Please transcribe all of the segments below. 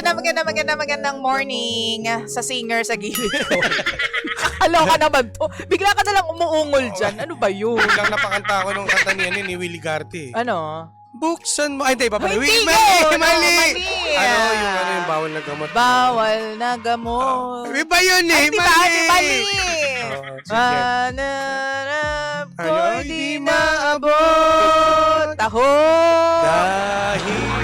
magandang morning sa singer sa gilid ko. Aloka naman to. Bigla ka nalang umuungol dyan. Ano ba yun? Biglang napakanta ko nung kanta ni Willie Garty. Ano? Buksan mo. Ay, hindi pa pala. Hindi Mali. Yung bawal na gamot. Bawal na gamot. Iba yun eh. Ay, mali. Sige. Mananap ko'y di maabot. Taho. Dahil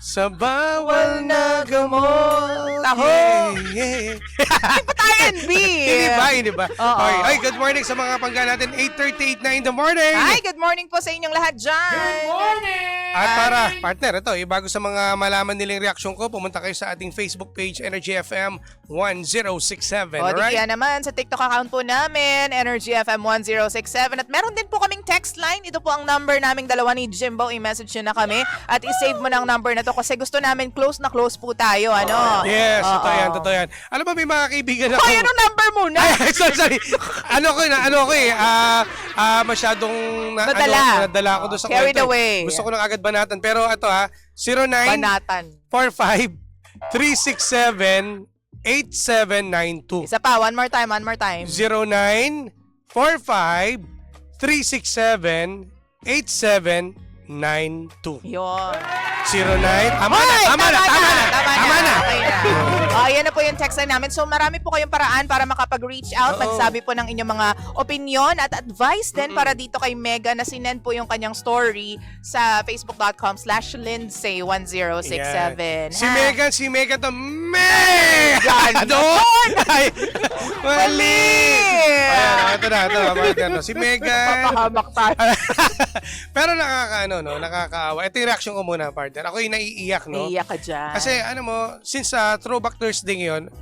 sa bawal na gamot. Taho. Yeah. Hindi Hindi ba? Okay. Ay, good morning sa mga pangga natin. 8:38 na in the morning. Hi, good morning po sa inyong lahat dyan. Good morning. At para, partner, ito, bago sa mga malaman nilang reaksyon ko, pumunta kayo sa ating Facebook page, Energy FM 1067. O, di Alright? kaya naman sa TikTok account po namin, Energy FM 1067. At meron din po kaming text line. Ito po ang number naming dalawa ni Jimbo. I-message nyo na kami. At i-save mo ng number na to kasi gusto namin close na close po tayo. Ano? Yes, totoo yan. Alam mo, may mga kaibigan ako. Hoy, anong number muna? Ay, sorry. Masyadong nadala ako doon sa Carried kwento. away. Gusto ko lang agad banatan. Pero ito 09 Banatan. 45 367 8792. Isa pa, one more time. 09 45 367 8792. Yun. 09. Tama Tama na. Okay na. Ayan na po yung text line namin. So marami po kayong paraan para makapag-reach out. Oo. Magsabi po ng inyong mga opinion at advice din para dito kay Mega na sinend po yung kanyang story sa facebook.com/lindsay1067. Si Megan to. Megan! Doon! Ay, mali! Ayan, ito na. Si Megan. Papahamak tayo. Pero nakakaawa. Ito yung reaction ko muna, partner. Ako yung naiiyak, no? Iiyak ka dyan. Kasi, since Throwback Thursday ngayon,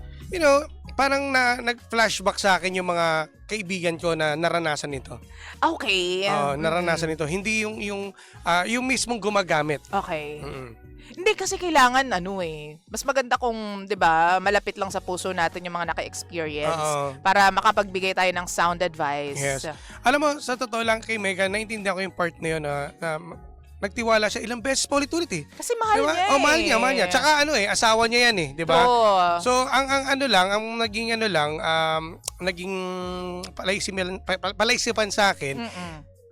parang nag-flashback sa akin yung mga kaibigan ko na naranasan ito. Okay. Naranasan ito. Hindi yung mismong gumagamit. Okay. Hindi kasi kailangan mas maganda kung 'di ba, malapit lang sa puso natin yung mga naka-experience para makapagbigay tayo ng sound advice. Yes. Alam mo, sa totoo lang kay Megan, naintindihan ko yung part na yun na nagtiwala siya ilang beses pa ulit eh. Kasi mahal diba? niya eh. Mahal niya. Tsaka asawa niya yan eh, 'di ba? Oo. So ang naging palaisipan sa akin.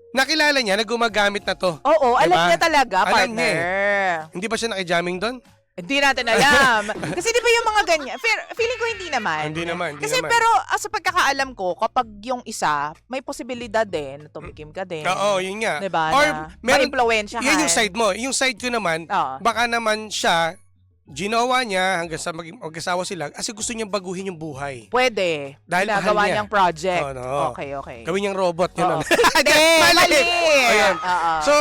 Nakilala niya na gumagamit na to. Oo, diba? alam niya talaga, Alam partner. niya Hindi ba siya nakijamming doon? Hindi natin alam. Kasi di ba yung mga ganyan, feeling ko hindi naman. Hindi naman. Pero sa pagkakaalam ko, kapag yung isa, may posibilidad din na tumikim ka din. Oo, yun nga. Diba? Or ma-impluwensyahan. Yan yung side mo. Yung side ko naman, baka naman siya, ginawa niya hanggang sa mag-asawa sila kasi gusto niyang baguhin yung buhay. Pwede. Dahil ginagawa niyang project. Oh, no. Okay. Gawin niyang robot. Yun. Mali! Ayan. So,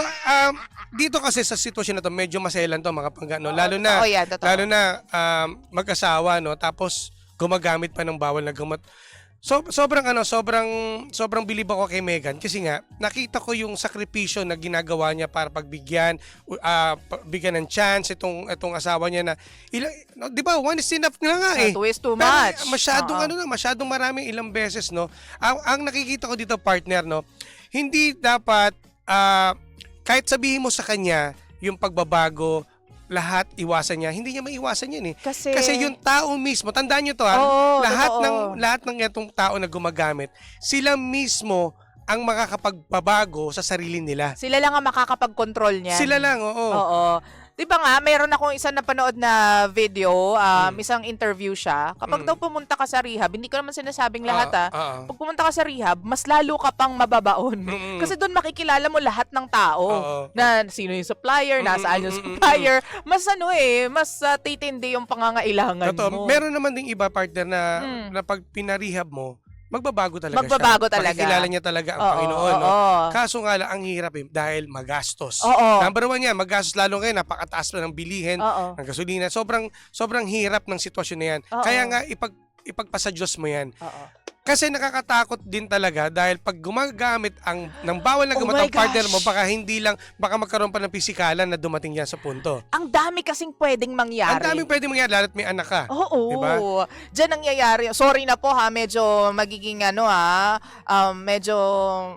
dito kasi sa sitwasyon na to, medyo maselan to mga panggano. Lalo na, mag-asawa, no? Tapos, gumagamit pa ng bawal na gamot. So, sobrang bilib ako kay Megan kasi nga nakita ko yung sakripisyo na ginagawa niya para pagbigyan bigyan ng chance itong asawa niya na di ba, one is enough nga eh. Two is too much. Masyadong marami ilang beses, no. Ang nakikita ko dito, partner, no, hindi dapat kahit sabihin mo sa kanya yung pagbabago, lahat iwasan niya. Hindi niya maiwasan yan eh. Kasi yung tao mismo, tandaan niyo to lahat ng itong tao na gumagamit, sila mismo ang makakapagbabago sa sarili nila. Sila lang ang makakapag-control niyan. Sila lang, oo. Oo. Di ba nga, mayroon akong isang napanood na video, isang interview siya. Kapag daw pumunta ka sa rehab, hindi ko naman sinasabing lahat pag pumunta ka sa rehab, mas lalo ka pang mababaon. Kasi doon makikilala mo lahat ng tao. Na sino yung supplier, nasaan yung supplier. Mas mas titindi yung pangangailangan mo. Meron naman ding iba, partner, na pag pinarehab mo, magbabago talaga siya. Makikilala niya talaga ang Panginoon. No? Kaso nga lang, ang hirap dahil magastos. Number one yan, magastos lalo ngayon, napakataas pa ng bilihin, ng gasolina. Sobrang hirap ng sitwasyon na yan. Kaya nga, ipagpasa Diyos mo yan. Kasi nakakatakot din talaga dahil pag gumagamit ng bawal na Oh gamot my ang partner mo, gosh. baka magkaroon pa ng pisikalan na dumating yan sa punto. Ang dami kasing pwedeng Ang mangyari. daming pwede mangyari, lalo't may anak ka. Oo. Diba? Diyan nangyayari. Sorry na po ha, medyo magiging medyo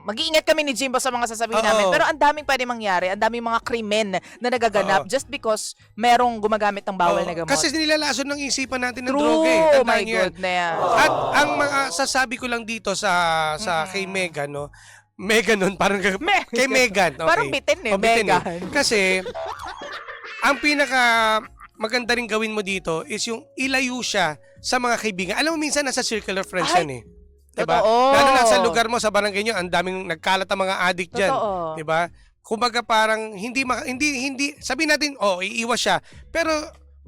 mag-iingat kami ni Jimbo sa mga sasabihin Oo. namin. Pero ang daming pwede mangyari. Ang daming mga krimen na nagaganap Oo. just because merong gumagamit ng bawal na gamot. Kasi nilalason ng isipan natin ng True. droga eh. Oh Tandaan my niyo yan. goodness. At ang mga sasabi ko lang dito sa kay Megan, no? Megan nun, parang kay Megan. Okay. Parang bitin eh, O, bitin Megan. Kasi, ang pinaka maganda rin gawin mo dito is yung ilayo siya sa mga kaibigan. Alam mo, minsan nasa circle of friends Ay, yan eh. Diba? totoo. Lalo na sa lugar mo, sa barangay nyo, ang daming nagkalat ang mga addict dyan. Totoo. Diba? Kumbaga parang hindi sabihin natin, iiwas siya. Pero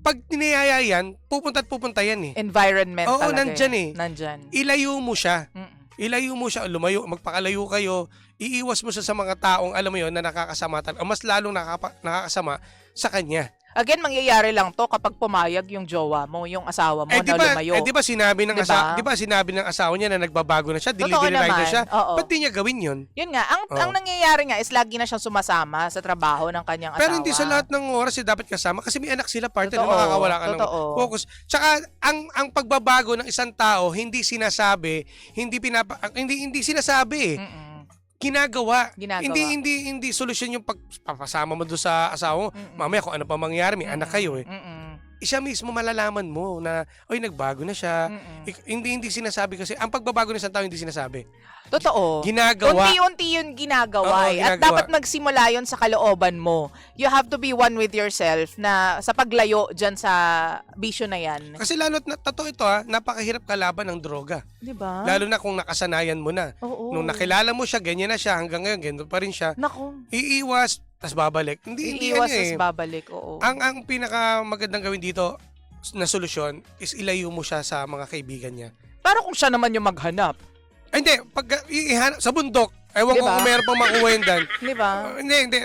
pag tinayaya yan, pupunta yan eh. Environment Oo, talaga. nandyan eh. Nandyan. Ilayo mo siya. Mm-mm. Ilayo mo siya, lumayo, magpakalayo kayo. Iiwas mo siya sa mga taong, alam mo yon, na nakakasama o mas lalong nakakasama sa kanya. Again, mangyayari lang to kapag pumayag yung jowa mo, yung asawa mo na lumayo. Di ba sinabi ng asawa niya na nagbabago na siya, Totoo dinilight na naman. siya. Oo. Ba't di niya gawin yun? Yun nga, ang nangyayari nga is lagi na siyang sumasama sa trabaho ng kanyang Pero asawa. hindi sa lahat ng oras dapat kasama kasi may anak sila, partner, Totoo, na makakawala ka ng totoo. focus. Tsaka ang pagbabago ng isang tao hindi sinasabi, hindi sinasabi eh. Mm-mm. Ginagawa. Ginagawa. Hindi solusyon yung pagpapasama mo doon sa asawa mo. Mm-mm. Mamaya kung ano pa mangyari, may anak kayo eh. Mm-mm. Siya mismo malalaman mo na, nagbago na siya. Mm-mm. Hindi sinasabi kasi, ang pagbabago ng isang tao hindi sinasabi. Totoo. Ginagawa. Unti-unti yun ginagawa. Oo, Eh. At ginagawa. dapat magsimula yun sa kalooban mo. You have to be one with yourself na sa paglayo dyan sa bisyo na yan. Kasi lalo't, totoo ito napakahirap kalaban ng droga. Diba? Lalo na kung nakasanayan mo na. Oo. Nung nakilala mo siya, ganyan na siya, hanggang ngayon, ganyan pa rin siya. Naku. Iiwas, tas babalik. Hindi Iiwas ano eh. tas babalik. Oo. Ang pinaka magandang gawin dito na solusyon is ilayo mo siya sa mga kaibigan niya. Pero kung siya naman yung maghanap. Ay, hindi, sa bundok, ewan ko Diba? kung meron pang makuha yun dyan. Di ba? Hindi,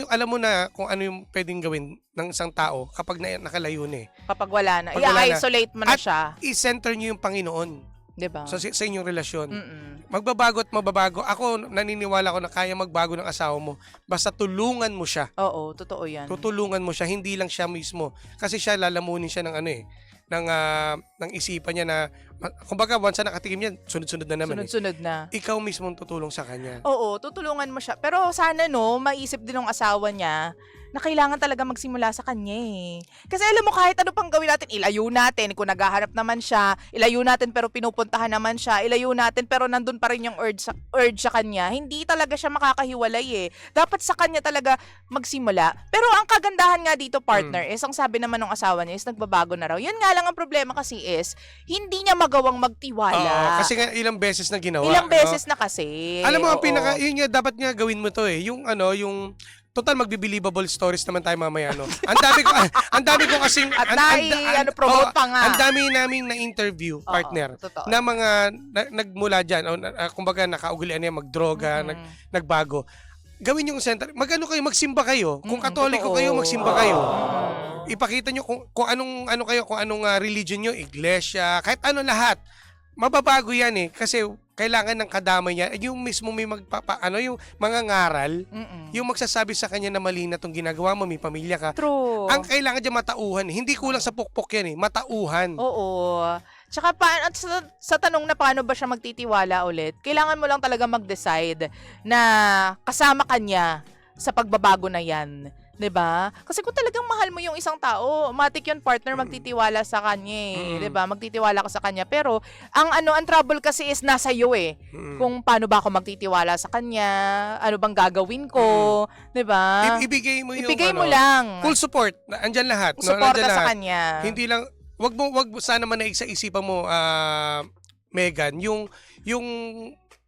alam mo na kung ano yung pwedeng gawin ng isang tao kapag nakalayo na eh. Kapag wala na. Pag wala na. I-isolate mo na At siya. I-center niyo yung Panginoon Di ba? sa inyong relasyon. Mm-mm. Magbabago at mababago. Ako, naniniwala ko na kaya magbago ng asawa mo. Basta tulungan mo siya. Oo, totoo yan. Tutulungan mo siya, hindi lang siya mismo. Kasi siya lalamunin siya ng ng isipan niya na, kumbaga, once na nakatikim yan, sunod-sunod na naman. Sunod-sunod na. Ikaw mismo ang tutulong sa kanya. Oo, tutulungan mo siya. Pero sana maisip din ng asawa niya na kailangan talaga magsimula sa kanya eh. Kasi alam mo, kahit ano pang gawin natin, ilayo natin. Kung naghahanap naman siya, ilayo natin pero pinupuntahan naman siya, ilayo natin pero nandun pa rin yung urge sa kanya. Hindi talaga siya makakahiwalay eh. Dapat sa kanya talaga magsimula. Pero ang kagandahan nga dito, partner, is ang sabi naman ng asawa niya is nagbabago na raw. Yun nga lang ang problema kasi is, hindi niya magawang magtiwala. Oo, kasi nga ilang beses na ginawa. Ilang beses na kasi. Alam mo, Oo. yun nga, dapat nga gawin mo to eh. Yung total magbe-believable stories naman tayo mamaya, no? Ang dami ko kasing At promote pa nga. Ang dami naming na-interview, partner, totoo. na mga nagmula diyan, kumbaga nakaugalian niya magdroga, nagbago. Gawin yung center. Magano kayo, magsimba kayo. Kung Katoliko totoo. kayo, magsimba kayo. Ipakita nyo kung anong religion nyo, iglesia, kahit ano lahat. Mababago yan eh kasi kailangan ng kadamay niya yung mismo may yung mga ngaral, yung magsasabi sa kanya na mali na tong ginagawa mo, may pamilya ka. True. Ang kailangan diyan matauhan, hindi kulang sa pukpok yan eh, matauhan. Oo. Tsaka at sa tanong na paano ba siya magtitiwala ulit, kailangan mo lang talaga mag-decide na kasama kanya sa pagbabago na yan. 'Di ba? Kasi kung talagang mahal mo yung isang tao, matik yun, partner, magtitiwala sa kanya eh. 'Di ba? Magtitiwala ka sa kanya. Pero ang trouble kasi is nasa iyo eh. Kung paano ba ako magtitiwala sa kanya, ano bang gagawin ko, 'di ba? Ibigay mo yung Ibigay mo lang. full support. Andyan lahat, no? Suporta Nandyan sa lahat. kanya. Hindi lang wag mo sana man naisa-isipan mo Megan, yung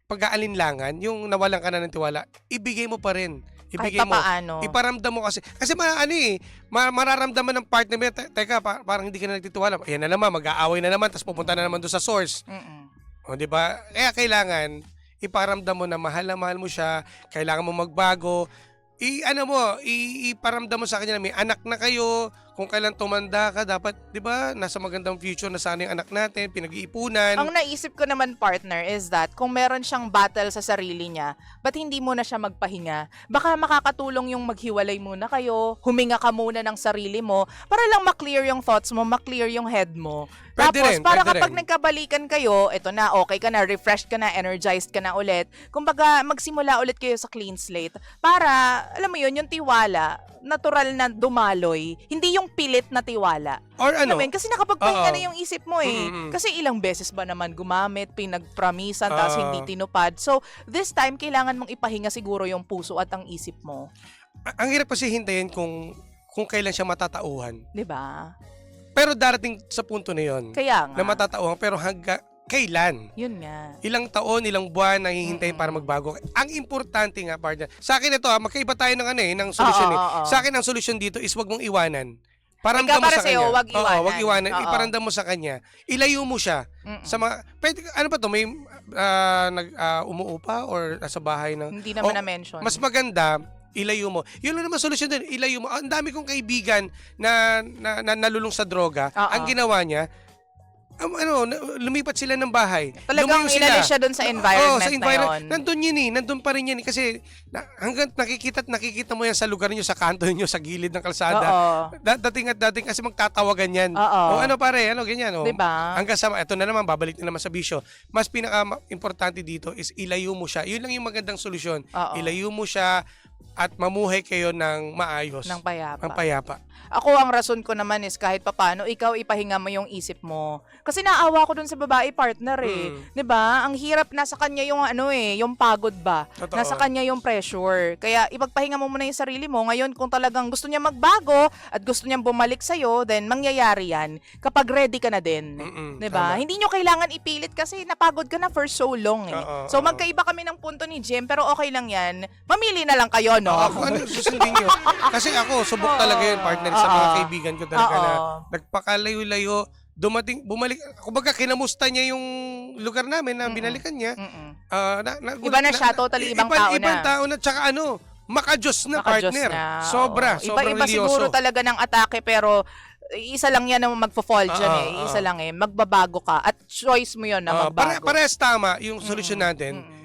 pag-aalinlangan, yung nawalan ka na ng tiwala, ibigay mo pa rin. Kahit Ibigay mo. papaano. Iparamdam mo kasi mararamdaman ng partner mo, teka, parang hindi ka na nagtitiwala. Yan na naman, mag-aaway na naman, tapos pupunta na naman doon sa source. O, di ba? Kaya kailangan, iparamdam mo na mahal mo siya, kailangan mo magbago. Iparamdam mo sa kanya na may anak na kayo, kung kailan tumanda ka, dapat, di ba, nasa magandang future na sana yung anak natin, pinag-iipunan. Ang naisip ko naman, partner, is that kung meron siyang battle sa sarili niya, ba't hindi mo na siya magpahinga? Baka makakatulong yung maghiwalay muna kayo, huminga ka muna ng sarili mo, para lang ma-clear yung thoughts mo, ma-clear yung head mo. Pwede Tapos, rin, para pwede kapag rin. nagkabalikan kayo, eto na, okay ka na, refreshed ka na, energized ka na ulit. Kumbaga, magsimula ulit kayo sa clean slate. Para, alam mo yun, yung tiwala, natural na dumaloy. Hindi yung pilit na tiwala. Or ano, Alam mo yun? Kasi nakapagpahinga Oo. na yung isip mo eh. Mm-mm. Kasi ilang beses ba naman gumamit, pinagpramisan, tapos Oo. hindi tinupad. So, this time, kailangan mong ipahinga siguro yung puso at ang isip mo. ang hirap kasi hintayin kung kailan siya matatauhan. 'Di ba? Pero darating sa punto na yon Kaya nga. na matatauhan, pero kailan? Yun nga. Ilang taon, ilang buwan nahihintayin para magbago. Ang importante nga, partner. Sa akin ito, magkaiba tayo ng solusyon Oo, eh. oo. Sa akin ang solusyon dito is wag mong iwanan. Paramdam Ikaw, mo para sa sa'yo, kanya. wag iwanan. Oo, wag iwanan. Oo. Iparamdam mo sa kanya. Ilayo mo siya. Mm-mm. Sa mga, pwede, ano ba to? May umuupa or nasa bahay na? Hindi naman O, na-mention. Mas maganda, ilayo mo. Yun lang naman solusyon din, ilayo mo. Ang dami kong kaibigan na nalulung sa droga. Oo. Ang ginawa niya, lumipat sila ng bahay. Talagang Lumayo inalis siya dun sa environment, Oo, sa na yun. Nandun yun eh. Nandun pa rin yan eh. Kasi hanggang nakikita mo yan sa lugar niyo, sa kanto niyo, sa gilid ng kalsada. Oo. Dating kasi magtatawagan yan. Oo. O ano pare, ganyan. O. Diba? Hanggang sa, eto na naman, babalik na naman sa bisyo. Mas pinaka-importante dito is ilayo mo siya. Yun lang yung magandang solusyon. Oo. Ilayo mo siya at mamuhay kayo ng maayos. Ng payapa. Ng payapa. Ako, ang rason ko naman is kahit papano, ikaw ipahinga mo yung isip mo. Kasi naawa ko dun sa babae partner eh. 'Di ba? Ang hirap nasa kanya yung yung pagod ba? Totoo. Nasa kanya yung pressure. Kaya ipagpahinga mo muna yung sarili mo. Ngayon, kung talagang gusto niya magbago at gusto niyang bumalik sa'yo, then mangyayari yan kapag ready ka na din. Mm-mm, 'Di ba? tama. Hindi nyo kailangan ipilit kasi napagod ka na for so long eh. Oo, So oo. magkaiba kami ng punto ni Jim, pero okay lang yan. Mamili na lang kayo, no? Kung ano susundin nyo. Kasi ako, subok talaga yun, partner, sa mga Oo. kaibigan ko talaga na Oo. nagpakalayo-layo, bumalik, kumbaga kinamusta niya yung lugar namin na binalikan niya. Mm-mm. Iba Iba na siya, totally ibang tao na. Ibang tao na, tsaka makajos na Nakajos partner. na. Sobra, Oo. sobrang Iba-iba siguro religyoso. talaga ng atake, pero isa lang yan na magpo-fall dyan eh. Oo. Isa lang eh. Magbabago ka. At choice mo yon na magbago. Parehas tama yung solusyon natin. Mm-mm.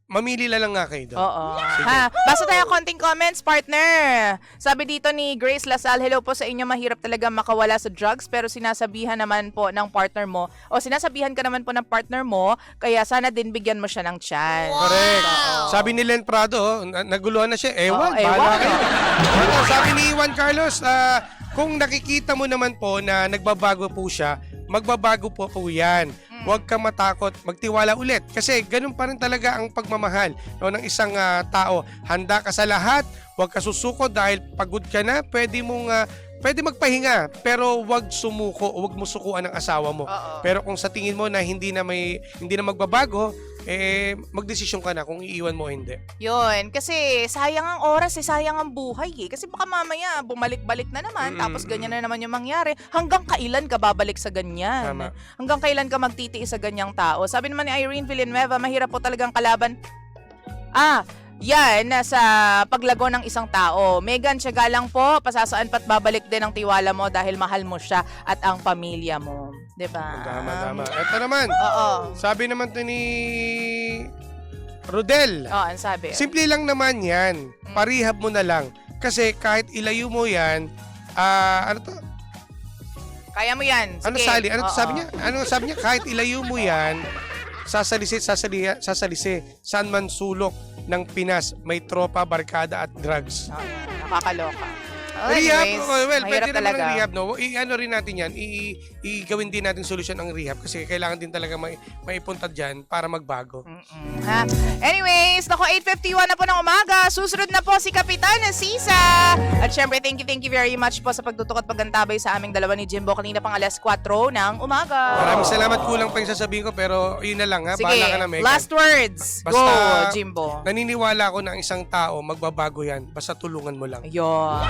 Mamili na lang nga kayo doon. Oo. Ha, basta tayo konting comments, partner. Sabi dito ni Grace Lasal, hello po sa inyo, mahirap talaga makawala sa drugs, pero sinasabihan naman po ng partner mo, sinasabihan ka naman po ng partner mo, kaya sana din bigyan mo siya ng chance. Correct. Sabi ni Len Prado, naguluhan na siya. Ewan, Oo, bahala ewan. kayo. Sabi ni Juan Carlos, kung nakikita mo naman po na nagbabago po siya, magbabago po yan. Huwag kang matakot, magtiwala ulit. Kasi ganun pa rin talaga ang pagmamahal ng isang tao. Handa ka sa lahat, huwag ka susuko dahil pagod ka na, pwede magpahinga, pero huwag sumuko, huwag mo sukuan ang asawa mo. Oo. Pero kung sa tingin mo na hindi na magbabago, magdesisyon ka na kung iiwan mo o hindi. Yun, kasi sayang ang oras sayang ang buhay eh. Kasi baka mamaya bumalik-balik na naman, tapos ganyan na naman yung mangyari. Hanggang kailan ka babalik sa ganyan? Tama. Hanggang kailan ka magtitiis sa ganyang tao? Sabi naman ni Irene Villanueva, mahirap po talagang kalaban. Yan, sa paglago ng isang tao. Megan, tiyaga lang po, pasasaan pa't babalik din ang tiwala mo dahil mahal mo siya at ang pamilya mo. Diba? Tama. Ito naman, Oo. sabi naman to ni Rodel. Ang sabi. Simple lang naman yan. Parihab mo na lang. Kasi kahit ilayo mo yan, ano to? Kaya mo yan. Sige. Ano sali? Ano to Oo. sabi niya? Ano sabi niya? Kahit ilayo mo yan, sasalisi. Saan man sulok ng Pinas, may tropa, barkada at drugs. Nakakaloka. Rehab, Anyways, pwede mahirap naman talaga. ang rehab, no? Ano rin natin yan, gawin din natin solusyon ang rehab kasi kailangan din talaga maipunta dyan para magbago. Ha? Anyways, nako 8:51 na po ng umaga. Susunod na po si Kapitan Sisa. At syempre, thank you very much po sa pagtutok at paggantabay sa aming dalawa ni Jimbo kanina pang alas 4 ng umaga. Maraming salamat, kulang pa yung sasabihin ko pero yun na lang ha, Sige, bahala ka na Megan. last words. Go, Basta- Jimbo. Naniniwala ako na ang isang tao magbabago yan basta tulungan mo lang. Ayun.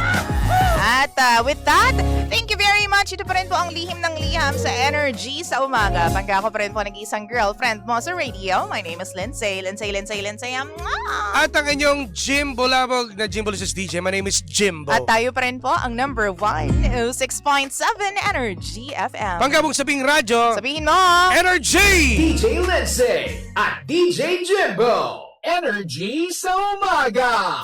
At with that, thank you very much. Ito pa rin po ang lihim ng liham sa Energy sa umaga. Pangga ko pa rin po nag-isang girlfriend mo sa radio. My name is Lindsay. Lindsay. At ang inyong Jimbo Labog na Jimbo Lucis DJ. My name is Jimbo. At tayo pa rin po ang number 106.7 Energy FM. Pangga mong sabing radyo. Sabihin mo! Energy! DJ Lindsay at DJ Jimbo. Energy sa umaga.